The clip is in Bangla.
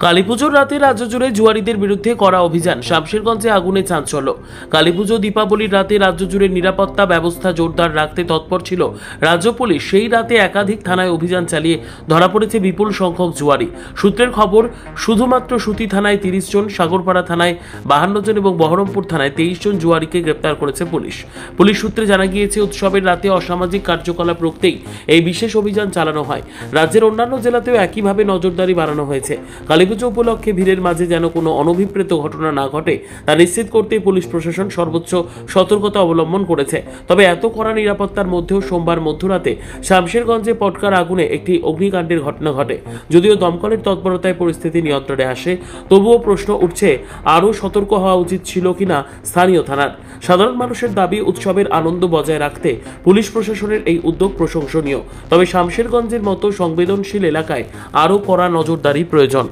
কালীপুজোর রাতে রাজ্য জুড়ে জুয়ারিদের বিরুদ্ধে করা অভিযান। শামশেরগঞ্জে আগুনে চাঞ্চল্য। কালীপুজো দীপাবলির রাতে রাজ্য জুড়ে নিরাপত্তা ব্যবস্থা জোরদার রাখতে তৎপর ছিল রাজ্য পুলিশ। সেই রাতে একাধিক থানায় অভিযান চালিয়ে ধরা পড়েছে বিপুল সংখ্যক জুয়ারি। সূত্রের খবর, শুধুমাত্র সুতি থানায় 30 জন, সাগরপাড়া থানায় 52 জন এবং বহরমপুর থানায় 23 জন জুয়ারিকে গ্রেপ্তার করেছে পুলিশ। পুলিশ সূত্রে জানা গিয়েছে, উৎসবের রাতে অসামাজিক কার্যকলাপ রুখতেই এই বিশেষ অভিযান চালানো হয়। রাজ্যের অন্যান্য জেলাতেও একইভাবে নজরদারি বাড়ানো হয়েছে। কালীপুজো উপলক্ষে ভিড়ের মাঝে যেন কোনো অনভিপ্রেত ঘটনা না ঘটে তা নিশ্চিত করতে পুলিশ প্রশাসন সর্বোচ্চ সতর্কতা অবলম্বন করেছে। তবে এত কড়া নিরাপত্তার মধ্যেও সোমবার মধ্যরাতে শামশেরগঞ্জে পটকার আগুনে একটি অগ্নিকাণ্ডের ঘটনা ঘটে। যদিও দমকলের তৎপরতায় পরিস্থিতি নিয়ন্ত্রণে আসে, তবুও প্রশ্ন উঠছে আরও সতর্ক হওয়া উচিত ছিল কিনা স্থানীয় থানার। সাধারণ মানুষের দাবি, উৎসবের আনন্দ বজায় রাখতে পুলিশ প্রশাসনের এই উদ্যোগ প্রশংসনীয়। তবে শামশেরগঞ্জের মতো সংবেদনশীল এলাকায় আরও কড়া নজরদারি প্রয়োজন।